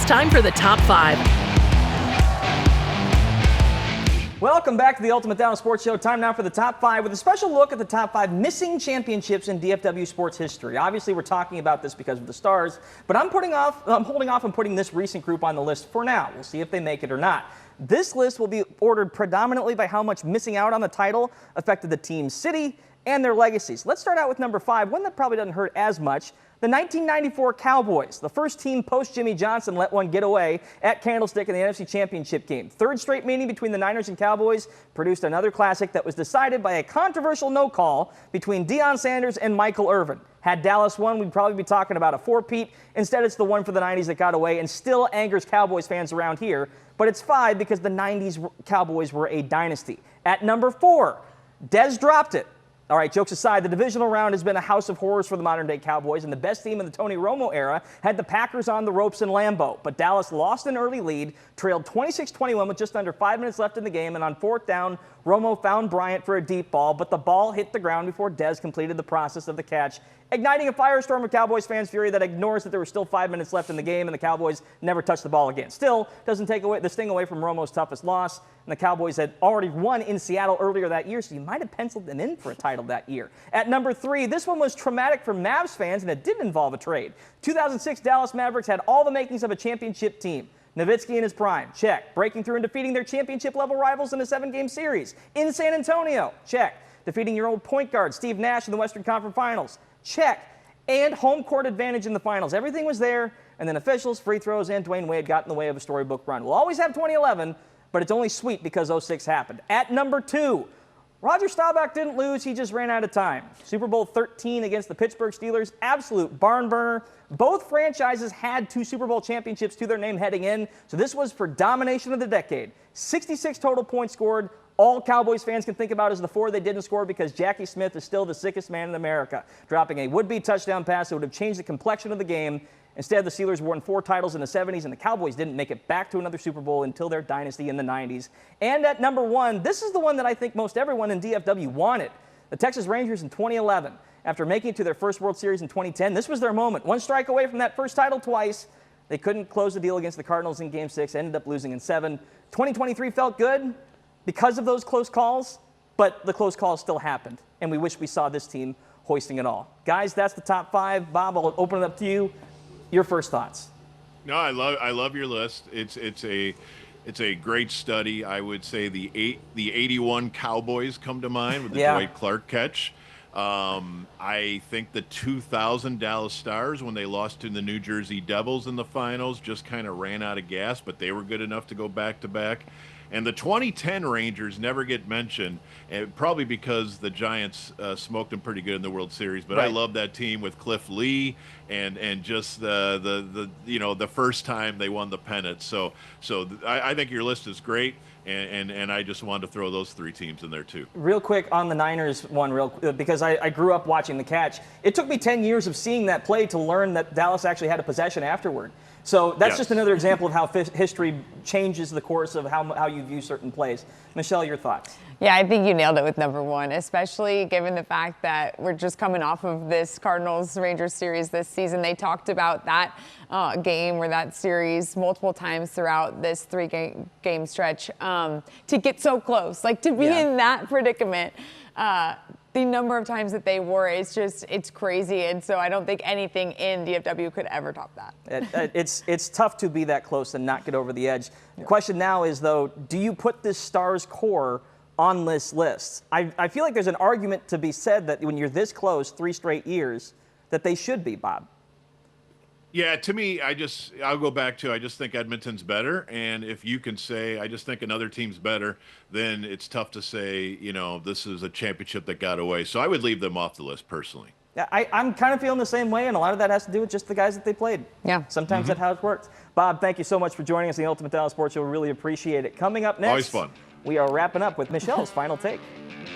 It's time for the Top 5. Welcome back to the Ultimate Dallas Sports Show. Time now for the Top 5 with a special look at the top 5 missing championships in DFW sports history. Obviously, we're talking about this because of the Stars, but I'm holding off on putting this recent group on the list for now. We'll see if they make it or not. This list will be ordered predominantly by how much missing out on the title affected the team's city and their legacies. Let's start out with number 5, one that probably doesn't hurt as much. The 1994 Cowboys, the first team post-Jimmy Johnson, let one get away at Candlestick in the NFC Championship game. Third straight meeting between the Niners and Cowboys produced another classic that was decided by a controversial no call between Deion Sanders and Michael Irvin. Had Dallas won, we'd probably be talking about a four-peat. Instead, it's the one for the 90s that got away and still angers Cowboys fans around here. But it's 5 because the 90s Cowboys were a dynasty. At number 4, Dez dropped it. All right, jokes aside, the divisional round has been a house of horrors for the modern-day Cowboys, and the best team in the Tony Romo era had the Packers on the ropes in Lambeau. But Dallas lost an early lead, trailed 26-21 with just under 5 minutes left in the game, and on fourth down, Romo found Bryant for a deep ball, but the ball hit the ground before Dez completed the process of the catch, igniting a firestorm of Cowboys fans' fury that ignores that there were still 5 minutes left in the game and the Cowboys never touched the ball again. Still, doesn't take away the sting away from Romo's toughest loss, and the Cowboys had already won in Seattle earlier that year, so you might have penciled them in for a title that year. At number 3, this one was traumatic for Mavs fans, and it did involve a trade. 2006 Dallas Mavericks had all the makings of a championship team. Nowitzki in his prime, check. Breaking through and defeating their championship-level rivals in a 7-game series. In San Antonio, check. Defeating your old point guard, Steve Nash, in the Western Conference Finals, check. And home court advantage in the finals. Everything was there, and then officials, free throws, and Dwayne Wade got in the way of a storybook run. We'll always have 2011, but it's only sweet because 06 happened. At number 2, Roger Staubach didn't lose, he just ran out of time. Super Bowl 13 against the Pittsburgh Steelers, absolute barn burner. Both franchises had 2 Super Bowl championships to their name heading in, so this was for domination of the decade. 66 total points scored. All Cowboys fans can think about is the 4 they didn't score because Jackie Smith is still the sickest man in America, dropping a would-be touchdown pass that would have changed the complexion of the game. Instead, the Steelers won 4 titles in the 70s, and the Cowboys didn't make it back to another Super Bowl until their dynasty in the 90s. And at number 1, this is the one that I think most everyone in DFW wanted. The Texas Rangers in 2011. After making it to their first World Series in 2010, this was their moment. 1 strike away from that first title twice. They couldn't close the deal against the Cardinals in Game 6, ended up losing in 7. 2023 felt good because of those close calls, but the close calls still happened, and we wish we saw this team hoisting it all. Guys, that's the top 5. Bob, I'll open it up to you. Your first thoughts. No, I love your list. It's a great study. I would say the 81 Cowboys come to mind with the Dwight Clark catch. I think the 2000 Dallas Stars, when they lost to the New Jersey Devils in the finals, just kind of ran out of gas, but they were good enough to go back-to-back. And the 2010 Rangers never get mentioned, probably because the Giants smoked them pretty good in the World Series. But I love that team with Cliff Lee and just the first time they won the pennant. So I think your list is great, and I just wanted to throw those 3 teams in there too. Real quick on the Niners one, because I grew up watching the catch. It took me 10 years of seeing that play to learn that Dallas actually had a possession afterward. So that's just another example of how history changes the course of how you view certain plays. Michelle, your thoughts? Yeah, I think you nailed it with number 1, especially given the fact that we're just coming off of this Cardinals-Rangers series this season. They talked about that game or that series multiple times throughout this 3-game stretch to get so close, like to be in that predicament. The number of times that they were, it's crazy. And so I don't think anything in DFW could ever top that. It's tough to be that close and not get over the edge. The question now is, though, do you put this Stars core on this list? I feel like there's an argument to be said that when you're this close 3 straight years, that they should be, Bob. Yeah, to me, I'll go back to I just think Edmonton's better, and if you can say I just think another team's better, then it's tough to say, this is a championship that got away. So I would leave them off the list personally. Yeah, I'm kind of feeling the same way, and a lot of that has to do with just the guys that they played. Yeah. Sometimes that's how it works. Bob, thank you so much for joining us in the Ultimate Dallas Sports Show. We really appreciate it. Coming up next, always fun. We are wrapping up with Michelle's final take.